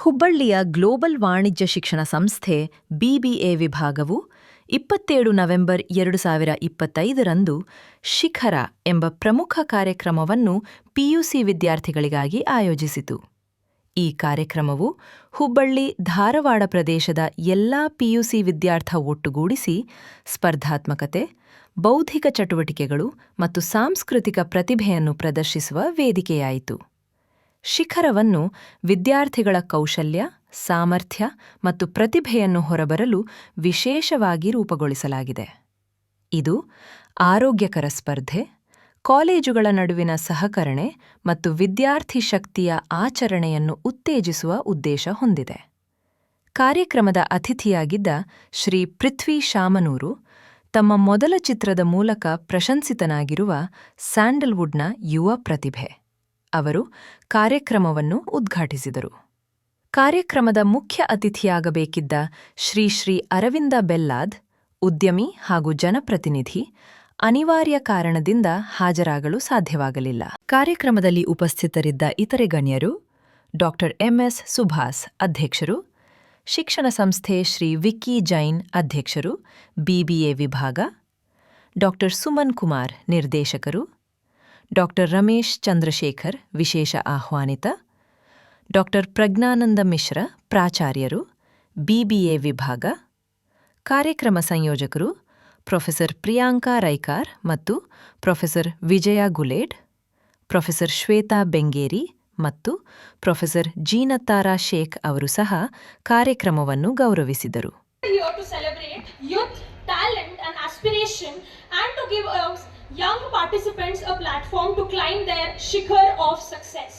ಹುಬ್ಬಳ್ಳಿಯ ಗ್ಲೋಬಲ್ ವಾಣಿಜ್ಯ ಶಿಕ್ಷಣ ಸಂಸ್ಥೆ ಬಿಬಿಎ ವಿಭಾಗವು 27 ನವೆಂಬರ್ 2025ರಂದು ಶಿಖರ ಎಂಬ ಪ್ರಮುಖ ಕಾರ್ಯಕ್ರಮವನ್ನು ಪಿಯುಸಿ ವಿದ್ಯಾರ್ಥಿಗಳಿಗಾಗಿ ಆಯೋಜಿಸಿತು. ಈ ಕಾರ್ಯಕ್ರಮವು ಹುಬ್ಬಳ್ಳಿ ಧಾರವಾಡ ಪ್ರದೇಶದ ಎಲ್ಲಾ ಪಿಯುಸಿ ವಿದ್ಯಾರ್ಥಿ ಒಟ್ಟುಗೂಡಿಸಿ ಸ್ಪರ್ಧಾತ್ಮಕತೆ, ಬೌದ್ಧಿಕ ಚಟುವಟಿಕೆಗಳು ಮತ್ತು ಸಾಂಸ್ಕೃತಿಕ ಪ್ರತಿಭೆಯನ್ನು ಪ್ರದರ್ಶಿಸುವ ವೇದಿಕೆಯಾಯಿತು. ಶಿಖರವನ್ನು ವಿದ್ಯಾರ್ಥಿಗಳ ಕೌಶಲ್ಯ, ಸಾಮರ್ಥ್ಯ ಮತ್ತು ಪ್ರತಿಭೆಯನ್ನು ಹೊರಬರಲು ವಿಶೇಷವಾಗಿ ರೂಪುಗೊಳಿಸಲಾಗಿದೆ. ಇದು ಆರೋಗ್ಯಕರ ಸ್ಪರ್ಧೆ, ಕಾಲೇಜುಗಳ ನಡುವಿನ ಸಹಕರಣೆ ಮತ್ತು ವಿದ್ಯಾರ್ಥಿ ಶಕ್ತಿಯ ಆಚರಣೆಯನ್ನು ಉತ್ತೇಜಿಸುವ ಉದ್ದೇಶ ಹೊಂದಿದೆ. ಕಾರ್ಯಕ್ರಮದ ಅತಿಥಿಯಾಗಿದ್ದ ಶ್ರೀ ಪೃಥ್ವಿ ಶಾಮನೂರು ತಮ್ಮ ಮೊದಲ ಚಿತ್ರದ ಮೂಲಕ ಪ್ರಶಂಸಿತನಾಗಿರುವ ಸ್ಯಾಂಡಲ್ವುಡ್ನ ಯುವ ಪ್ರತಿಭೆ. ಅವರು ಕಾರ್ಯಕ್ರಮವನ್ನು ಉದ್ಘಾಟಿಸಿದರು. ಕಾರ್ಯಕ್ರಮದ ಮುಖ್ಯ ಅತಿಥಿಯಾಗಬೇಕಿದ್ದ ಶ್ರೀ ಅರವಿಂದ ಬೆಲ್ಲಾದ್, ಉದ್ಯಮಿ ಹಾಗೂ ಜನಪ್ರತಿನಿಧಿ, ಅನಿವಾರ್ಯ ಕಾರಣದಿಂದ ಹಾಜರಾಗಲು ಸಾಧ್ಯವಾಗಲಿಲ್ಲ. ಕಾರ್ಯಕ್ರಮದಲ್ಲಿ ಉಪಸ್ಥಿತರಿದ್ದ ಇತರೆ ಗಣ್ಯರು: ಡಾ. ಎಂಎಸ್ ಸುಭಾಸ್, ಅಧ್ಯಕ್ಷರು; ಶಿಕ್ಷಣ ಸಂಸ್ಥೆ ಶ್ರೀ ವಿಕ್ಕಿ ಜೈನ್, ಅಧ್ಯಕ್ಷರು, ಬಿಬಿಎ ವಿಭಾಗ; ಡಾ. ಸುಮನ್ ಕುಮಾರ್, ನಿರ್ದೇಶಕರು; ಡಾ. ರಮೇಶ್ ಚಂದ್ರಶೇಖರ್, ವಿಶೇಷ ಆಹ್ವಾನಿತ; ಡಾ. ಪ್ರಜ್ಞಾನಂದ ಮಿಶ್ರ, ಪ್ರಾಚಾರ್ಯರು, ಬಿಬಿಎ ವಿಭಾಗ; ಕಾರ್ಯಕ್ರಮ ಸಂಯೋಜಕರು ಪ್ರೊಫೆಸರ್ ಪ್ರಿಯಾಂಕಾ ರೈಕಾರ್ ಮತ್ತು ಪ್ರೊಫೆಸರ್ ವಿಜಯ ಗುಲೇಡ್; ಪ್ರೊಫೆಸರ್ ಶ್ವೇತಾ ಬೆಂಗೇರಿ ಮತ್ತು ಪ್ರೊಫೆಸರ್ ಜೀನತಾರಾ ಶೇಖ್ ಅವರು ಸಹ ಕಾರ್ಯಕ್ರಮವನ್ನು ಗೌರವಿಸಿದರು. Young participants a platform to climb their shikhar of success.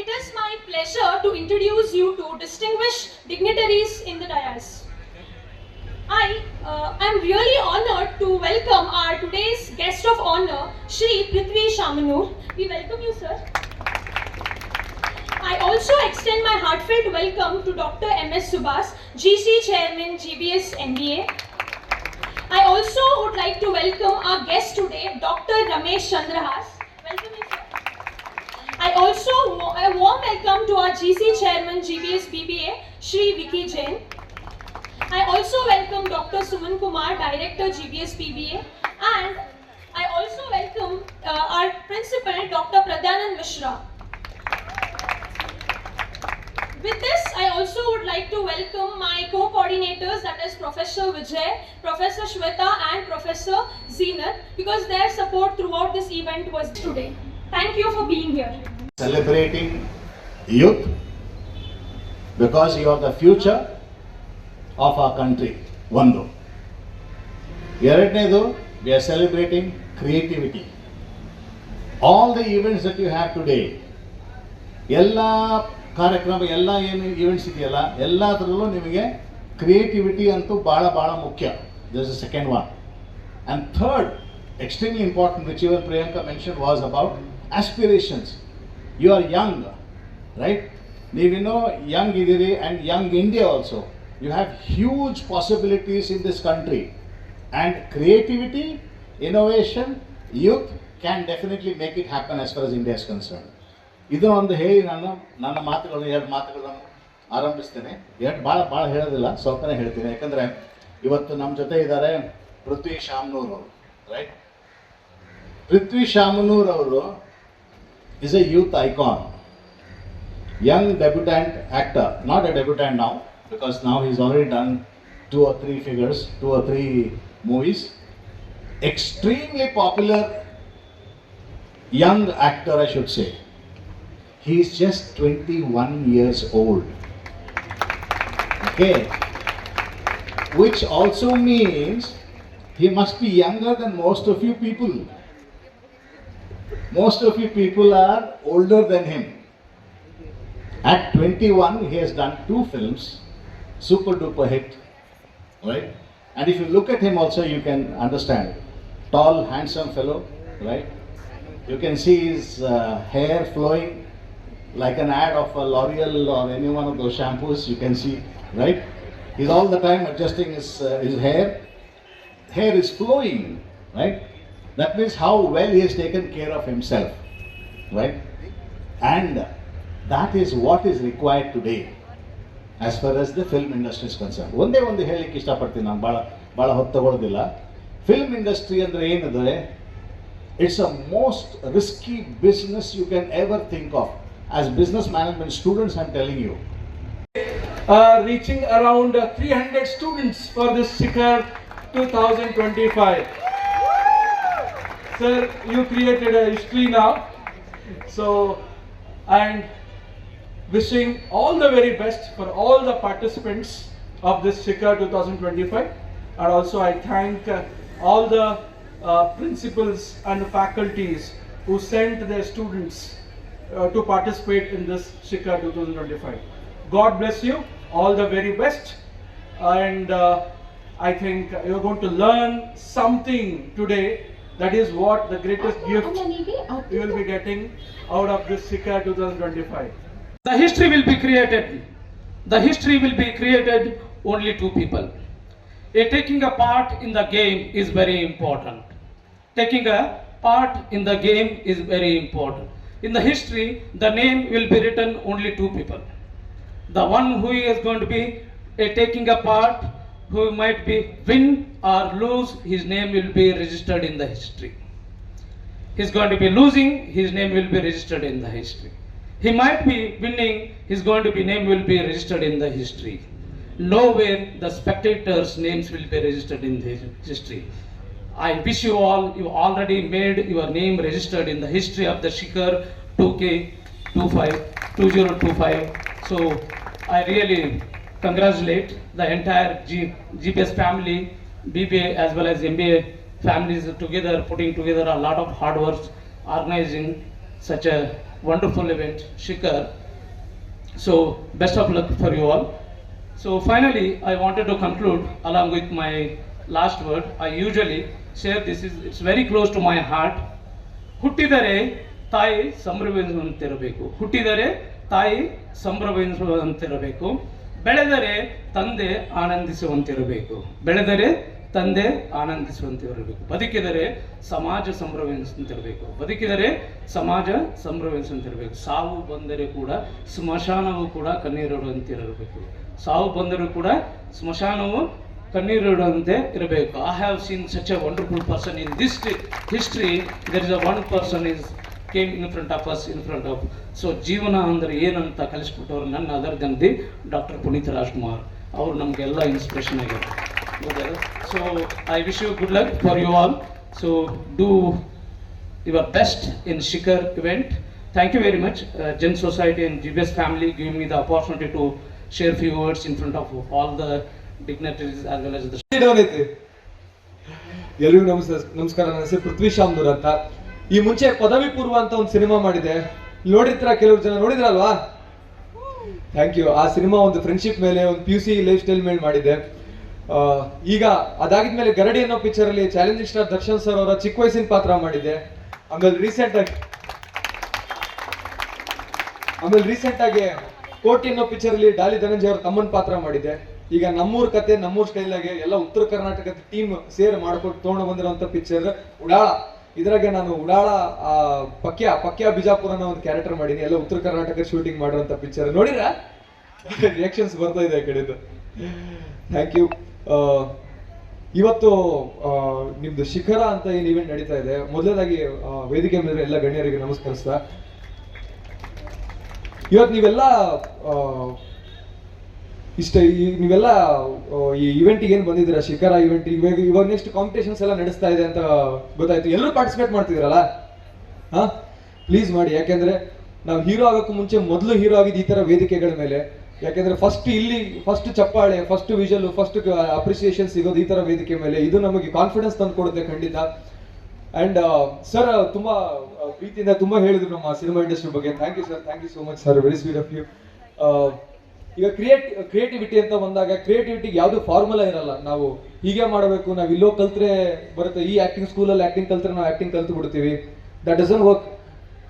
It is my pleasure to introduce you to distinguished dignitaries in the dais. I am really honored to welcome our today's guest of honor, Shri Prithvi Shamanuor. We welcome you, sir. I also extend my heartfelt welcome to Dr. M.S. Subhas, GC Chairman, GBS MBA. I also would like to welcome our guest today, Dr. Ramesh Chandrahas. Welcome, sir. I also a warm welcome to our GC Chairman, GBS BBA, Shri Vicky Jain. I also welcome Dr. Suman Kumar, Director, GBS BBA, and I also welcome our Principal, Dr. Pradhanand Mishra. With this, I also would like to welcome my co-coordinators, that is Professor Vijay, Professor Shweta and Professor Zeenat, because their support throughout this event was today. Thank you for being here. Celebrating youth because you are the future of our country. One. Yeradnedu, we are celebrating creativity. All the events that you have today, Yella ಕಾರ್ಯಕ್ರಮ ಎಲ್ಲ ಏನು events ಇದೆಯಲ್ಲ ಎಲ್ಲದರಲ್ಲೂ ನಿಮಗೆ creativity ಅಂತೂ ಭಾಳ ಮುಖ್ಯ. This is second one. And third extremely important which even Priyanka mention was about aspirations. You are young, right? ನೀವಿನ್ನೂ ಯಂಗ್ ಇದ್ದೀರಿ, and young India also. You have huge possibilities in this country, and creativity, innovation, youth can definitely make it happen as far as India is concerned. ಇದನ್ನೊಂದು ಹೇಳಿ ನನ್ನ ಮಾತುಗಳನ್ನು 2 ಮಾತುಗಳನ್ನು ಆರಂಭಿಸ್ತೇನೆ. ಭಾಳ ಹೇಳೋದಿಲ್ಲ, ಸ್ವಲ್ಪನೇ ಹೇಳ್ತೀನಿ. ಯಾಕಂದರೆ ಇವತ್ತು ನಮ್ಮ ಜೊತೆ ಇದ್ದಾರೆ ಪೃಥ್ವಿ ಶಾಮನೂರ್ ಅವರು, ರೈಟ್? ಪೃಥ್ವಿ ಶಾಮನೂರ್ ಅವರು is A youth icon, Young debutant actor, not A debutant now because now is already done 2 or 3 figures, 2 or 3 movies. Extremely popular young actor, I should say. He is just 21 years old. Okay. Which also means he must be younger than most of you people. Most of you people are older than him. At 21, he has done 2 films, super duper hit, right? And if you look at him also, you can understand. Tall, handsome fellow, right? You can see his hair flowing like an ad of a L'Oreal or any one of those shampoos. You can see, right? He's all the time adjusting his hair. Hair is flowing, right? That means how well he has taken care of himself, right? And that is what is required today. As far as the film industry is concern. ಒಂದೇ ಒಂದು ಹೇಳಲಿಕ್ಕೆ ಇಷ್ಟಪಡ್ತೀನಿ, ನಾನು ಭಾಳ ಹೊತ್ತು ತಗೊಳ್ಳೋದಿಲ್ಲ. Film industry ಅಂದರೆ ಏನಿದೆ, it's a most risky business you can ever think of. As business management students I am telling you. Reaching around 300 students for this Shikhar 2025. Sir, you created a history now. So, and wishing all the very best for all the participants of this Shikhar 2025. And also I thank all the principals and faculties who sent their students to participate in this Shikhar 2025. God bless you, all the very best, and I think you're going to learn something today. That is what the greatest gift you will be getting out of this Shikhar 2025. The history will be created. The history will be created only two people. Taking a part in the game is very important. Taking a part in the game is very important. In the history, the name will be written only two people. The one who is going to be taking a part, who might be win or lose, his name will be registered in the history. He's going to be losing, his name will be registered in the history. He might be winning, his going to be name will be registered in the history. Nowhere the spectators' names will be registered in the history. I wish you all, you already made your name registered in the history of the Shikhar 2025. So I really congratulate the entire GPS family, BBA as well as MBA families together, putting together a lot of hard work, organizing such a wonderful event, Shikhar. So best of luck for you all. So finally, I wanted to conclude along with my last word. I usually share this, it's very close to my heart. ಹುಟ್ಟಿದರೆ ತಾಯಿ ಸಂಭ್ರಮಿಸುವಂತಿರಬೇಕು, ಹುಟ್ಟಿದರೆ ತಾಯಿ ಸಂಭ್ರಮಿಸುವಂತಿರಬೇಕು, ಬೆಳೆದರೆ ತಂದೆ ಆನಂದಿಸುವಂತಿರಬೇಕು, ಬೆಳೆದರೆ ತಂದೆ ಆನಂದಿಸುವಂತಿರಬೇಕು, ಬದುಕಿದರೆ ಸಮಾಜ ಸಂಭ್ರಮಿಸುವಂತಿರಬೇಕು, ಬದುಕಿದರೆ ಸಮಾಜ ಸಂಭ್ರಮಿಸುವಂತಿರಬೇಕು, ಸಾವು ಬಂದರೆ ಕೂಡ ಸ್ಮಶಾನವು ಕೂಡ ಕಣ್ಣೀರಿಡುವಂತಿರಬೇಕು, ಸಾವು ಬಂದರೂ ಕೂಡ ಸ್ಮಶಾನವು ಕಣ್ಣೀರಿಡುವಂತೆ ಇರಬೇಕು. I have seen such a wonderful person in this history. There is a one person is came in front of us, in front of. So ಜೀವನ ಅಂದರೆ ಏನಂತ ಕಲಿಸ್ಬಿಟ್ಟವ್ರು ನನ್ನ ಅದರ್ ಜನದಿ ಡಾಕ್ಟರ್ ಪುನೀತ್ ರಾಜ್ಕುಮಾರ್ ಅವರು ನಮಗೆಲ್ಲ ಇನ್ಸ್ಪಿರೇಷನ್ ಆಗಿದ್ದಾರೆ. So I wish you good luck for you all. So do your best in Shikhar event. Thank you very much Gen Society and GBS family giving me the opportunity to share few words in front of all the dignitaries as well as the ಎಲ್ಲರಿಗೂ ನಮಸ್ಕಾರ. ನನ್ನ ಹೆಸರು ಪೃಥ್ವಿ ಶಾಮ್ನೂರ್ ಅಂತ. ಈ ಮುಂಚೆ ಪದವಿ ಪೂರ್ವ ಅಂತ ಒಂದು ಸಿನಿಮಾ ಮಾಡಿದೆ, ನೋಡಿರ್ತೀರ, ಕೆಲವರು ಜನ ನೋಡಿದ್ರಲ್ವಾ? Thank you. ಆ ಸಿನಿಮಾ ಒಂದು ಫ್ರೆಂಡ್ಶಿಪ್ ಮೇಲೆ, ಒಂದು PUC ಲೈಫ್ ಸ್ಟೈಲ್ ಮೇಲೆ ಮಾಡಿದೆ. ಈಗ ಅದಾಗಿದ್ಮೇಲೆ ಗರಡಿ ಅನ್ನೋ ಪಿಕ್ಚರ್ ಅಲ್ಲಿ ಚಾಲೆಂಜಿಂಗ್ ಸ್ಟಾರ್ ದರ್ಶನ್ ಸರ್ ಅವರ ಚಿಕ್ಕ ವಯಸ್ಸಿನ ಪಾತ್ರ ಮಾಡಿದೆ. ಆಮೇಲೆ ರೀಸೆಂಟ್ ಆಗಿ ಕೋಟಿ ಅನ್ನೋ ಪಿಕ್ಚರ್ ಅಲ್ಲಿ ಡಾಲಿ ಧನಂಜಯ ಅವರ ತಮ್ಮನ ಪಾತ್ರ ಮಾಡಿದೆ. ಈಗ ನಮ್ಮೂರ್ ಕತೆ ನಮ್ಮೂರ್ ಸ್ಟೈಲ್ ಆಗಿ ಎಲ್ಲ ಉತ್ತರ ಕರ್ನಾಟಕದ ಟೀಮ್ ಸೇರ್ ಮಾಡ್ಕೊಂಡು ತಗೊಂಡು ಬಂದಿರೋಂಥ ಪಿಕ್ಚರ್ ಉಡಾಳ. ಇದ್ರಾಗೆ ನಾನು ಉಡಾಳ ಪಕ್ಯ ಬಿಜಾಪುರ ಅನ್ನೋ ಒಂದು ಕ್ಯಾರೆಕ್ಟರ್ ಮಾಡೀನಿ. ಎಲ್ಲ ಉತ್ತರ ಕರ್ನಾಟಕ ಶೂಟಿಂಗ್ ಮಾಡಿರೋಂಥ ಪಿಕ್ಚರ್ ನೋಡಿರ? ರಿಯಾಕ್ಷನ್ಸ್ ಬರ್ತಾ ಇದೆ ಆ ಕಡೆದು. Thank you. ಇವತ್ತು ನಿಮ್ದು ಶಿಖರ ಅಂತ ಏನು ಇವೆಂಟ್ ನಡೀತಾ ಇದೆ, ಮೊದಲನೇದಾಗಿ ವೇದಿಕೆ ಮೇಲೆ ಎಲ್ಲ ಗಣ್ಯರಿಗೆ ನಮಸ್ಕರಿಸ್ತಾ, ಇವತ್ತು ನೀವೆಲ್ಲ ನೀವೆಲ್ಲ ಈ ಇವೆಂಟಿಗೆ ಏನು ಬಂದಿದ್ದೀರಾ, ಶಿಖರ ಇವೆಂಟ್, ಇವಾಗ ನೆಕ್ಸ್ಟ್ ಕಾಂಪಿಟೇಷನ್ಸ್ ಎಲ್ಲ ನಡೆಸ್ತಾ ಇದೆ ಅಂತ ಗೊತ್ತಾಯ್ತು. ಎಲ್ಲರೂ ಪಾರ್ಟಿಸಿಪೇಟ್ ಮಾಡ್ತಿದ್ದೀರಲ್ಲ? ಹಾ, ಪ್ಲೀಸ್ ಮಾಡಿ. ಯಾಕೆಂದ್ರೆ ನಾವು ಹೀರೋ ಆಗೋಕ್ಕೂ ಮುಂಚೆ ಮೊದಲು ಹೀರೋ ಆಗಿದ್ದು ಈ ತರ ವೇದಿಕೆಗಳ ಮೇಲೆ. ಯಾಕೆಂದ್ರೆ ಫಸ್ಟ್ ಚಪ್ಪಾಳೆ, ಫಸ್ಟ್ ವಿಜುವಲ್, ಫಸ್ಟ್ ಅಪ್ರಿಸಿಯೇಷನ್ ಸಿಗೋದು ಈ ತರ ವೇದಿಕೆ ಮೇಲೆ. ಇದು ನಮಗೆ ಕಾನ್ಫಿಡೆನ್ಸ್ ತಂದು ಕೊಡುತ್ತೆ ಖಂಡಿತ. ಅಂಡ್ ಸರ್ ತುಂಬಾ ಪ್ರೀತಿಯಿಂದ ತುಂಬಾ ಹೇಳಿದ್ರು ನಮ್ಮ ಸಿನಿಮಾ ಇಂಡಸ್ಟ್ರಿ ಬಗ್ಗೆ. Thank you sir, thank you so much sir, very sweet of you. ಈಗ ಕ್ರಿಯೇಟಿವಿಟಿ ಅಂತ ಬಂದಾಗ ಕ್ರಿಯೇಟಿವಿಟಿಗೆ ಯಾವುದು ಫಾರ್ಮುಲಾ ಇರಲ್ಲ. ನಾವು ಹೀಗೆ ಮಾಡಬೇಕು, ನಾವು ಇಲ್ಲೋ ಕಲ್ತ್ರೆ ಬರುತ್ತೆ, ಈ ಆಕ್ಟಿಂಗ್ ಸ್ಕೂಲಲ್ಲಿ ಆಕ್ಟಿಂಗ್ ಕಲ್ತ್ರೆ ನಾವು ಆಕ್ಟಿಂಗ್ ಕಲ್ತು ಬಿಡ್ತೀವಿ. That doesn't work.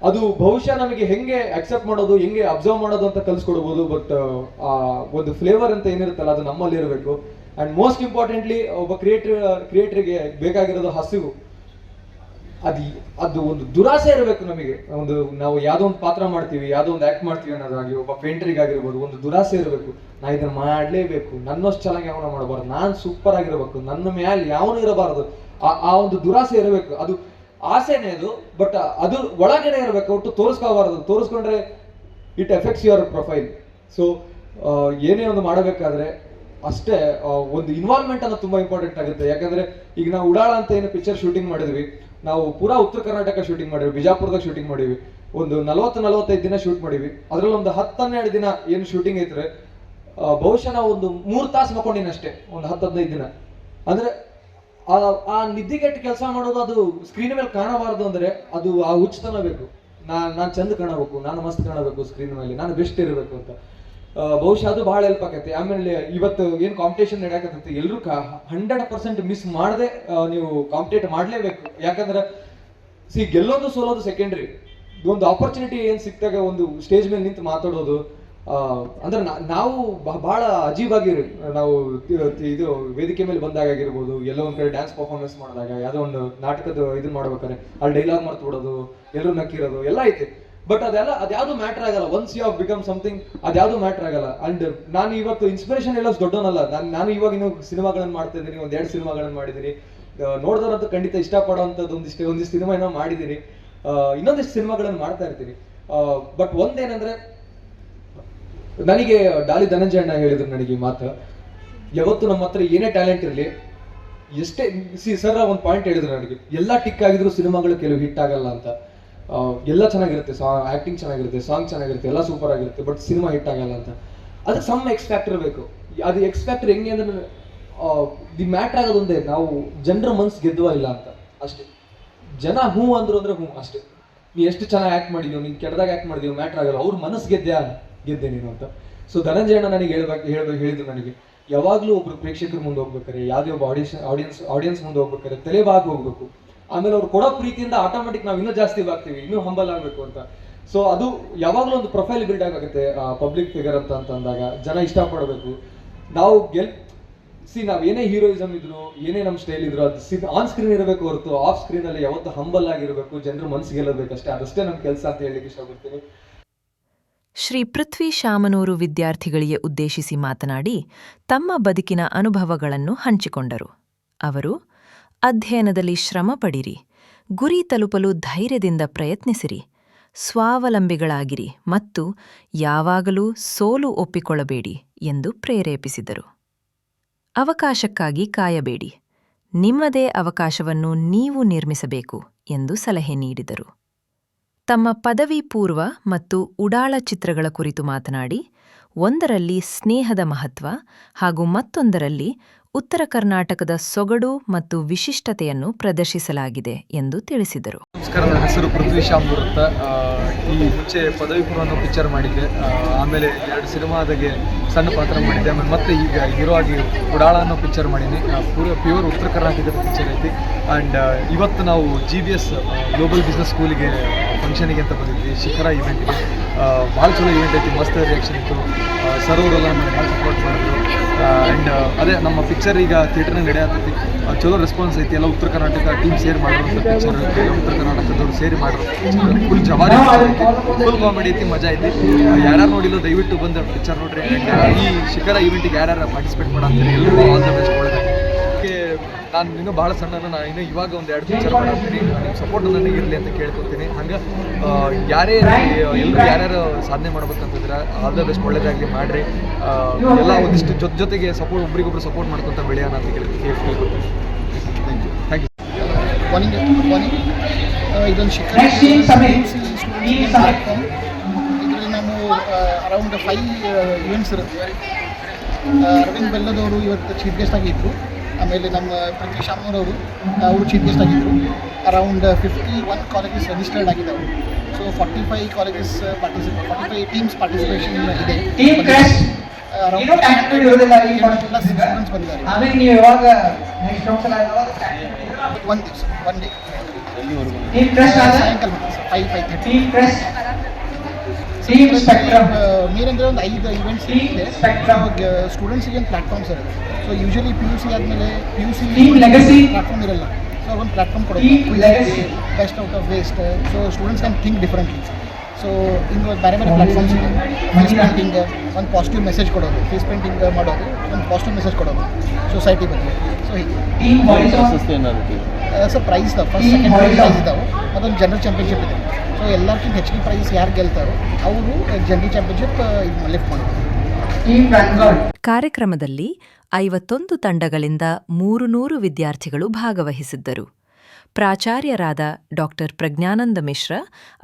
ಅದು ಬಹುಶಃ ನಮಗೆ ಹೆಂಗೆ ಅಕ್ಸೆಪ್ಟ್ ಮಾಡೋದು, ಹೆಂಗೆ ಅಬ್ಸರ್ವ್ ಮಾಡೋದು ಅಂತ ಕಲ್ಸ್ಕೊಡ್ಬೋದು. ಬಟ್ ಒಂದು ಫ್ಲೇವರ್ ಅಂತ ಏನಿರುತ್ತಲ್ಲ ಅದು ನಮ್ಮಲ್ಲಿ ಇರಬೇಕು. ಅಂಡ್ ಮೋಸ್ಟ್ ಇಂಪಾರ್ಟೆಂಟ್ಲಿ ಒಬ್ಬ ಕ್ರಿಯೇಟರ್ಗೆ ಬೇಕಾಗಿರೋದು ಹಸಿವು. ಅದು ಒಂದು ದುರಾಸೆ ಇರಬೇಕು ನಮಗೆ. ನಾವು ಯಾವುದೋ ಒಂದು ಪಾತ್ರ ಮಾಡ್ತೀವಿ, ಯಾವುದೋ ಒಂದು ಆಕ್ಟ್ ಮಾಡ್ತೀವಿ ಅನ್ನೋದಾಗಿ, ಒಬ್ಬ ಪೇಂಟರಿಗಾಗಿರ್ಬೋದು ಒಂದು ದುರಾಸೆ ಇರಬೇಕು. ನಾ ಇದನ್ನ ಮಾಡಲೇಬೇಕು, ನನ್ನಷ್ಟು ಚೆನ್ನಾಗಿ ಯಾವನ ಮಾಡಬಾರ್ದು, ನಾನು ಸೂಪರ್ ಆಗಿರಬೇಕು, ನನ್ನ ಮೇಲೆ ಯಾವನು ಇರಬಾರ್ದು, ಆ ಒಂದು ದುರಾಸೆ ಇರಬೇಕು. ಅದು ಆಸೆನೇ ಅದು, ಬಟ್ ಅದು ಒಳಗಡೆ ಇರಬೇಕು, ಒಟ್ಟು ತೋರಿಸ್ಕೋಬಾರ್ದು. ತೋರಿಸ್ಕೊಂಡ್ರೆ it effects your profile. So ಏನೇ ಒಂದು ಮಾಡಬೇಕಾದ್ರೆ ಅಷ್ಟೇ ಒಂದು ಇನ್ವಾಲ್ವ್ಮೆಂಟ್ ಅನ್ನೋದು ತುಂಬಾ ಇಂಪಾರ್ಟೆಂಟ್ ಆಗುತ್ತೆ. ಯಾಕಂದ್ರೆ ಈಗ ನಾವು ಉಡಾಳ ಅಂತ ಏನು ಪಿಕ್ಚರ್ ಶೂಟಿಂಗ್ ಮಾಡಿದ್ವಿ, ನಾವು ಪೂರಾ ಉತ್ತರ ಕರ್ನಾಟಕ ಶೂಟಿಂಗ್ ಮಾಡಿದ್ವಿ, ಬಿಜಾಪುರದಾಗ ಶೂಟಿಂಗ್ ಮಾಡಿವಿ, ಒಂದು 40-45 ದಿನ ಶೂಟ್ ಮಾಡಿವಿ. ಅದ್ರಲ್ಲಿ ಒಂದು 10-12 ದಿನ ಏನು ಶೂಟಿಂಗ್ ಐತ್ರೆ, ಬಹುಶಃ ನಾವು ಒಂದು 3 ತಾಸು ಮಕ್ಕೊಂಡಿನ ಅಷ್ಟೇ, ಒಂದು 10-15 ದಿನ. ಅಂದ್ರೆ ಆ ನಿದ್ದಿಗೆಟ್ಟು ಕೆಲಸ ಮಾಡೋದು, ಅದು ಸ್ಕ್ರೀನ್ ಮೇಲೆ ಕಾಣಬಾರ್ದು. ಅಂದ್ರೆ ಅದು ಆ ಹುಚ್ಚತನ ಬೇಕು. ನಾನು ಚಂದ ಕಾಣಬೇಕು, ನಾನು ಮಸ್ತ್ ಕಾಣಬೇಕು ಸ್ಕ್ರೀನ್ ಮೇಲೆ, ನಾನು ಬೆಸ್ಟ್ ಇರಬೇಕು ಅಂತ. ಬಹುಶಃ ಅದು ಬಹಳ ಹೆಲ್ಪ್ ಆಗತ್ತೆ. ಆಮೇಲೆ ಇವತ್ತು ಏನು ಕಾಂಪಿಟೇಷನ್ ನಡೆಯಕತ್ತೈತಿ, ಎಲ್ಲರೂ 100% ಮಿಸ್ ಮಾಡದೆ ನೀವು ಕಾಂಪಿಟೇಟ್ ಮಾಡಲೇಬೇಕು. ಯಾಕಂದ್ರೆ ಗೆಲ್ಲೋದು ಸೋಲೋದು ಸೆಕೆಂಡ್ರಿ. ಒಂದು ಆಪರ್ಚುನಿಟಿ ಏನು ಸಿಕ್ತಾಗ ಒಂದು ಸ್ಟೇಜ್ ಮೇಲೆ ನಿಂತು ಮಾತಾಡೋದು, ಅಂದ್ರೆ ನಾವು ಬಹಳ ಅಜೀಬಾಗಿರಿ. ನಾವು ಇದು ವೇದಿಕೆ ಮೇಲೆ ಬಂದಾಗಿರ್ಬೋದು, ಎಲ್ಲೋ ಒಂದ್ ಕಡೆ ಡ್ಯಾನ್ಸ್ ಪರ್ಫಾರ್ಮೆನ್ಸ್ ಮಾಡಿದಾಗ, ಯಾವುದೋ ಒಂದು ನಾಟಕದ ಇದನ್ನ ಮಾಡ್ಬೇಕಾದ್ರೆ ಅಲ್ಲಿ ಡೈಲಾಗ್ ಮರ್ತು ಬಿಡೋದು, ಎಲ್ಲರೂ ನಕ್ಕಿರೋದು ಎಲ್ಲ ಐತೆ. ಬಟ್ ಅದ್ಯಾವುದು ಮ್ಯಾಟರ್ ಆಗಲ್ಲ. Once you have become something, ಅದ್ಯಾವುದು ಮ್ಯಾಟರ್ ಆಗಲ್ಲ. ಅಂಡ್ ನಾನು ಇವತ್ತು ಇನ್ಸ್ಪಿರೇಷನ್ ಎಲ್ಲ ದೊಡ್ಡವನಲ್ಲ. ನಾನು ಇವಾಗ ಇನ್ನೂ ಸಿನಿಮಾಗಳನ್ನ ಮಾಡ್ತಾ ಇದ್ದೀನಿ, 1-2 ಸಿನಿಮಾಗಳನ್ನ ಮಾಡಿದ್ದೀನಿ. ನೋಡಿದವರಂತೂ ಖಂಡಿತ ಇಷ್ಟಪಡೋವಂಥದ್ದು ಒಂದಿಷ್ಟು ಸಿನಿಮಾ ಏನೋ ಮಾಡಿದ್ದೀನಿ, ಇನ್ನೊಂದಿಷ್ಟು ಸಿನಿಮಾಗಳನ್ನ ಮಾಡ್ತಾ ಇರ್ತೀನಿ. ಬಟ್ ಒಂದೇನಂದ್ರೆ, ನನಗೆ ಡಾಲಿ ಧನಂಜಯ ಅಣ್ಣ ಹೇಳಿದ್ರು ನನಗೆ ಈ ಮಾತು, ಯಾವತ್ತು ನಮ್ಮ ಹತ್ರ ಏನೇ ಟ್ಯಾಲೆಂಟ್ ಇರಲಿ, ಎಷ್ಟೇ ಸರ್ ಒಂದು ಪಾಯಿಂಟ್ ಹೇಳಿದ್ರು ನನಗೆ, ಎಲ್ಲ ಟಿಕ್ ಆಗಿದ್ರು ಸಿನಿಮಾಗಳು ಕೆಲವು ಹಿಟ್ ಆಗಲ್ಲ ಅಂತ. ಎಲ್ಲ ಚೆನ್ನಾಗಿರುತ್ತೆ, ಆಕ್ಟಿಂಗ್ ಚೆನ್ನಾಗಿರುತ್ತೆ, ಸಾಂಗ್ ಚೆನ್ನಾಗಿರುತ್ತೆ, ಎಲ್ಲ ಸೂಪರ್ ಆಗಿರುತ್ತೆ, ಬಟ್ ಸಿನಿಮಾ ಹಿಟ್ ಆಗಲ್ಲ ಅಂತ. ಅದಕ್ಕೆ ಸಮ್ ಎಕ್ಸ್ ಫ್ಯಾಕ್ಟರ್ ಬೇಕು. ಅದು ಎಕ್ಸ್ ಫ್ಯಾಕ್ಟರ್ ಹೆಂಗೆ ಅಂದ್ರೆ, ದಿ ಮ್ಯಾಟ್ರ್ ಆಗೋದೊಂದೇ, ನಾವು ಜನರ ಮನ್ಸು ಗೆದ್ದುವ ಇಲ್ಲ ಅಂತ ಅಷ್ಟೇ. ಜನ ಹೂ ಅಂದ್ರು ಅಂದ್ರೆ ಹೂ ಅಷ್ಟೇ. ನೀ ಎಷ್ಟು ಚೆನ್ನಾಗಿ ಆಕ್ಟ್ ಮಾಡಿದ್ಯೋ, ನೀನು ಕೆಟ್ಟದಾಗ ಆಕ್ಟ್ ಮಾಡಿದ್ಯೋ ಮ್ಯಾಟ್ರ್ ಆಗಲ್ಲ, ಅವ್ರ ಮನಸ್ಸು ಗೆದ್ದೆ ನೀನು ಅಂತ. ಸೊ ಧನಂಜಯ ಅಣ್ಣ ನನಗೆ ಹೇಳಿದ್ರು ನನಗೆ, ಯಾವಾಗಲೂ ಒಬ್ರು ಪ್ರೇಕ್ಷಕರ ಮುಂದೆ ಹೋಗ್ಬೇಕಾರೆ, ಯಾವುದೇ ಒಬ್ಬ ಆಡಿಯನ್ಸ್ ಮುಂದೆ ಹೋಗ್ಬೇಕಾರೆ ತಲೆಬಾಗಿ ಹೋಗ್ಬೇಕು. ಆಮೇಲೆ ಅವ್ರು ಕೊಡೋ ಪ್ರೀತಿಯಿಂದ ಆಟೋಮೆಟಿಕ್ ನಾವು ಇನ್ನೂ ಜಾಸ್ತಿ ಆಗ್ತೀವಿ, ಇನ್ನೂ ಹಂಬಲ್ ಆಗಬೇಕು ಅಂತ. ಸೊ ಅದು ಯಾವಾಗಲೂ ಒಂದು ಪ್ರೊಫೈಲ್ ಬಿಲ್ಡ್ ಆಗುತ್ತೆ ಪಬ್ಲಿಕ್ ಫಿಗರ್ ಅಂತ ಅಂದಾಗ. ಜನ ಇಷ್ಟಪಡಬೇಕು. ನಾವು ನಾವ್ ಏನೇ ಹೀರೋಯಿಸಮ್ ಇದ್ರು, ಏನೇ ನಮ್ಮ ಸ್ಟೈಲ್ ಇದ್ರು, ಅದು ಆನ್ ಸ್ಕ್ರೀನ್ ಇರಬೇಕು ಹೊರತು ಆಫ್ ಸ್ಕ್ರೀನ್ ಅಲ್ಲಿ ಯಾವತ್ತು ಹಂಬಲ್ ಆಗಿರಬೇಕು, ಜನರು ಮನಸ್ಸು ಗೆಲ್ಲಬೇಕಷ್ಟೇ. ಅದಷ್ಟೇ ನಮ್ಮ ಕೆಲಸ ಅಂತ ಹೇಳಲಿಕ್ಕೆ ಇಷ್ಟಪಡ್ತೀನಿ. ಶ್ರೀ ಪೃಥ್ವಿ ಶಾಮನೂರು ವಿದ್ಯಾರ್ಥಿಗಳಿಗೆ ಉದ್ದೇಶಿಸಿ ಮಾತನಾಡಿ ತಮ್ಮ ಬದುಕಿನ ಅನುಭವಗಳನ್ನು ಹಂಚಿಕೊಂಡರು. ಅವರು, ಅಧ್ಯಯನದಲ್ಲಿ ಶ್ರಮ ಪಡಿರಿ, ಗುರಿ ತಲುಪಲು ಧೈರ್ಯದಿಂದ ಪ್ರಯತ್ನಿಸಿರಿ, ಸ್ವಾವಲಂಬಿಗಳಾಗಿರಿ ಮತ್ತು ಯಾವಾಗಲೂ ಸೋಲು ಒಪ್ಪಿಕೊಳ್ಳಬೇಡಿ ಎಂದು ಪ್ರೇರೇಪಿಸಿದರು. ಅವಕಾಶಕ್ಕಾಗಿ ಕಾಯಬೇಡಿ, ನಿಮ್ಮದೇ ಅವಕಾಶವನ್ನು ನೀವು ನಿರ್ಮಿಸಬೇಕು ಎಂದು ಸಲಹೆ ನೀಡಿದರು. ತಮ್ಮ ಪದವಿ ಪೂರ್ವ ಮತ್ತು ಉಡಾಳ ಚಿತ್ರಗಳ ಕುರಿತು ಮಾತನಾಡಿ, ಒಂದರಲ್ಲಿ ಸ್ನೇಹದ ಮಹತ್ವ ಹಾಗೂ ಮತ್ತೊಂದರಲ್ಲಿ ಉತ್ತರ ಕರ್ನಾಟಕದ ಸೊಗಡು ಮತ್ತು ವಿಶಿಷ್ಟತೆಯನ್ನು ಪ್ರದರ್ಶಿಸಲಾಗಿದೆ ಎಂದು ತಿಳಿಸಿದರು. ನಮಸ್ಕಾರ, ನನ್ನ ಹೆಸರು ಪೃಥ್ವಿ ಶಾಮನೂರು ಅಂತ. ಈ ಮುಂಚೆ ಪದವಿ ಪೂರ್ವ ಅನ್ನೋ ಪಿಕ್ಚರ್ ಮಾಡಿದ್ದೆ, ಆಮೇಲೆ 2 ಸಿನಿಮಾದಾಗೆ ಸಣ್ಣ ಪಾತ್ರ ಮಾಡಿದ್ದೆ, ಆಮೇಲೆ ಮತ್ತೆ ಈಗ ಹೀರೋ ಆಗಿ ಉಡಾಳ ಅನ್ನೋ ಪಿಕ್ಚರ್ ಮಾಡೀನಿ. ಪ್ಯೂರ್ ಉತ್ತರ ಕರ್ನಾಟಕದ ಪಿಕ್ಚರ್ ಐತಿ. ಆ್ಯಂಡ್ ಇವತ್ತು ನಾವು GBS ಗ್ಲೋಬಲ್ ಬಿಸ್ನೆಸ್ ಸ್ಕೂಲಿಗೆ ಫಂಕ್ಷನಿಗೆ ಅಂತ ಬಂದಿದ್ವಿ, ಶಿಖರ ಇವೆಂಟ್ಗೆ. ಭಾಳ ಚಲೋ ಇವೆಂಟ್ ಐತಿ, ಮಸ್ತ್ ರಿಯಾಕ್ಷನ್ ಇತ್ತು. ಸರ್ ಅವರೆಲ್ಲ ನಮಗೆ ಭಾಳ ಸಪೋರ್ಟ್ ಮಾಡಿದ್ರು. ಆ್ಯಂಡ್ ಅದೇ ನಮ್ಮ ಪಿಕ್ಚರ್ ಈಗ ಥಿಯೇಟರ್ನಾಗ ನಡೆಯತ್ತೈತಿ, ಚಲೋ ರೆಸ್ಪಾನ್ಸ್ ಐತಿ. ಎಲ್ಲ ಉತ್ತರ ಕರ್ನಾಟಕ ಟೀಮ್ ಸೇರಿ ಮಾಡಿರೋಂಥ ಪಿಕ್ಚರ್, ಉತ್ತರ ಕರ್ನಾಟಕದವ್ರು ಸೇರಿ ಮಾಡಿರೋ ಪಿಕ್ಚರ್ ಫುಲ್ ಜವಾರಿ, ಫುಲ್ ಕಾಮಿಡಿ ಐತಿ, ಮಜಾ ಐತಿ. ಯಾರ್ಯಾರು ನೋಡಿಲ್ಲ ದಯವಿಟ್ಟು ಬಂದು ಪಿಕ್ಚರ್ ನೋಡ್ರಿ. ಆ್ಯಂಡ್ ಈ ಶಿಖರ ಇವೆಂಟಿಗೆ ಯಾರ್ಯಾರು ಪಾರ್ಟಿಸಿಪೇಟ್ ಮಾಡಂತೀನಿ ಎಲ್ಲರೂ ಆಲ್ ದ ಬೆಸ್ಟ್ ಒಳ್ಳೆದಾಗಿ. ನಾನು ಇನ್ನೂ ಭಾಳ ಸಣ್ಣ, ನಾನು ಇನ್ನೂ ಇವಾಗ 1-2 ಪಿಕ್ಚರ್ ಮಾಡ್ತೀನಿ. ನಿಮ್ಮ ಸಪೋರ್ಟ್ ನನಗೆ ಇರಲಿ ಅಂತ ಕೇಳ್ಕೊತೀನಿ. ಹಂಗೆ ಯಾರ್ಯಾರು ಸಾಧನೆ ಮಾಡ್ಬೇಕಂತಿದ್ರೆ ಆಲ್ ದ ಬೆಸ್ಟ್, ಒಳ್ಳೇದಾಗಲಿ ಮಾಡಿರಿ. ಎಲ್ಲ ಒಂದಿಷ್ಟು ಜೊತೆಗೆ ಸಪೋರ್ಟ್, ಒಬ್ರಿಗೊಬ್ರು ಸಪೋರ್ಟ್ ಮಾಡ್ಕೊತ ಬೆಳೆಯೋಣ ಅಂತ ಕೇಳ್ಕೊತೀನಿ. Thank you. ಇದೊಂದು ಶಿಖರ ಇದರಲ್ಲಿ ನಾವು ಅರೌಂಡ್ 5 ಇವೆಂಟ್ಸ್ ಇರುತ್ತೆ. ಅರವಿಂದ್ ಬೆಲ್ಲದವರು ಇವತ್ತು ಚೀಫ್ ಗೆಸ್ಟ್ ಆಗಿದ್ದರು. ಆಮೇಲೆ ನಮ್ಮ ಪೃಥ್ವಿ ಶಾಮನೂರವರು ಅವರು ಚೀಫ್ ಗೆಸ್ಟ್ ಆಗಿದ್ದರು. ಅರೌಂಡ್ 51 ಕಾಲೇಜಸ್ ರಿಜಿಸ್ಟರ್ಡ್ ಆಗಿದ್ದಾವೆ. ಸೊ 45 ಕಾಲೇಜಸ್ 45 ಟೀಮ್ಸ್ ಪಾರ್ಟಿಸಿಪೇಷನ್ ಇದೆ. ಸ್ಟೂಡೆಂಟ್ಸ್ ಬಂದಿದ್ದಾರೆ. ಒನ್ ಡೇ ಸಾಯಂಕಾಲ 5:30. ನೀರಂದರೆ ಒಂದು 5 ಇವೆಂಟ್ಸ್ ಇದೆ. ಸ್ಟೂಡೆಂಟ್ಸಿಗೆ ಒಂದು ಪ್ಲಾಟ್ಫಾರ್ಮ್ಸ್ ಇರುತ್ತೆ. ಸೊ ಯೂಶಲಿ PUC ಆದಮೇಲೆ PUC ಪ್ಲಾಟ್ಫಾರ್ಮ್ ಇರಲ್ಲ. ಸೊ ಒಂದು ಪ್ಲಾಟ್ಫಾರ್ಮ್ ಕೊಡೋದು best out of waste. So students can think differently. So ಹಿಂಗೆ ಬೇರೆ ಬೇರೆ ಪ್ಲಾಟ್ಫಾರ್ಮ್ಸ್ ಇದೆ. ಫೇಸ್ ಪೇಂಟಿಂಗ್ ಒಂದು ಪಾಸಿಟಿವ್ ಮೆಸೇಜ್ ಕೊಡೋದು, ಫೇಸ್ ಪೇಂಟಿಂಗ್ ಮಾಡೋದು ಒಂದು ಪಾಸಿಟಿವ್ ಮೆಸೇಜ್ ಕೊಡೋದು ಸೊಸೈಟಿ ಬಗ್ಗೆ. ಸೊ ಹೀಗೆ ಸರ್ ಪ್ರೈಸ್ ಇದಾವೆ, ಫಸ್ಟ್ ಸೆಕೆಂಡ್ ಪ್ರೈಸ್ ಇದ್ದಾವೆ, ಮತ್ತೊಂದು ಜನರಲ್ ಚಾಂಪಿಯನ್ಶಿಪ್ ಇದೆ. ಸೊ ಎಲ್ಲಕ್ಕಿಂತ ಹೆಚ್ಚಿಗೆ ಪ್ರೈಸ್ ಯಾರು ಗೆಲ್ತಾರೋ ಅವರು ಜನರಲ್ ಚಾಂಪಿಯನ್ಶಿಪ್ ಲಿಫ್ಟ್ ಮಾಡ್ತಾರೆ. ಕಾರ್ಯಕ್ರಮದಲ್ಲಿ 51 ತಂಡಗಳಿಂದ 300 ವಿದ್ಯಾರ್ಥಿಗಳು ಭಾಗವಹಿಸಿದ್ದರು. ಪ್ರಾಚಾರ್ಯರಾದ ಡಾಕ್ಟರ್ ಪ್ರಜ್ಞಾನಂದ ಮಿಶ್ರ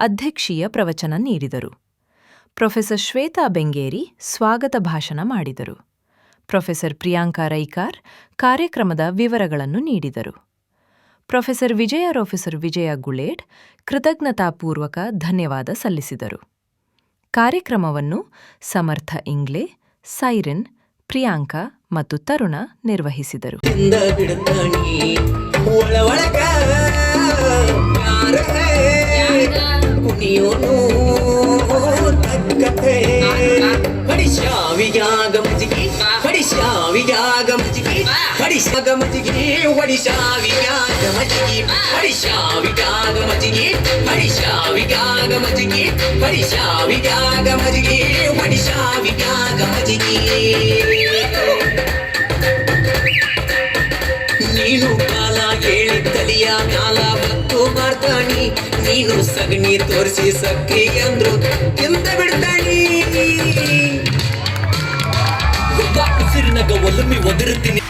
ಅಧ್ಯಕ್ಷೀಯ ಪ್ರವಚನ ನೀಡಿದರು. ಪ್ರೊಫೆಸರ್ ಶ್ವೇತಾ ಬೆಂಗೇರಿ ಸ್ವಾಗತ ಭಾಷಣ ಮಾಡಿದರು. ಪ್ರೊಫೆಸರ್ ಪ್ರಿಯಾಂಕಾ ರೈಕಾರ್ ಕಾರ್ಯಕ್ರಮದ ವಿವರಗಳನ್ನು ನೀಡಿದರು. ಪ್ರೊಫೆಸರ್ ವಿಜಯ ಗುಳೇಡ್ ಕೃತಜ್ಞತಾಪೂರ್ವಕ ಧನ್ಯವಾದ ಸಲ್ಲಿಸಿದರು. ಕಾರ್ಯಕ್ರಮವನ್ನು ಸಮರ್ಥ ಇಂಗ್ಲೆ, ಸೈರಿನ್, ಪ್ರಿಯಾಂಕಾ ಮತ್ತು ತರುಣ ನಿರ್ವಹಿಸಿದರು. ನೀನು ಕಾಲ ಹೇಳಿದ್ದಲಿಯ ಕಾಲ ಮತ್ತು ಮಾಡ್ತಾನಿ, ನೀನು ಸಗಣಿ ತೋರಿಸಿ ಸಕ್ರಿ ಅಂದ್ರು ಎಂತ ಬಿಡ್ತಾನಿ. ಉಸಿರಿನಾಗ ಒಲುಮಿ ಒದರುತ್ತೀನಿ.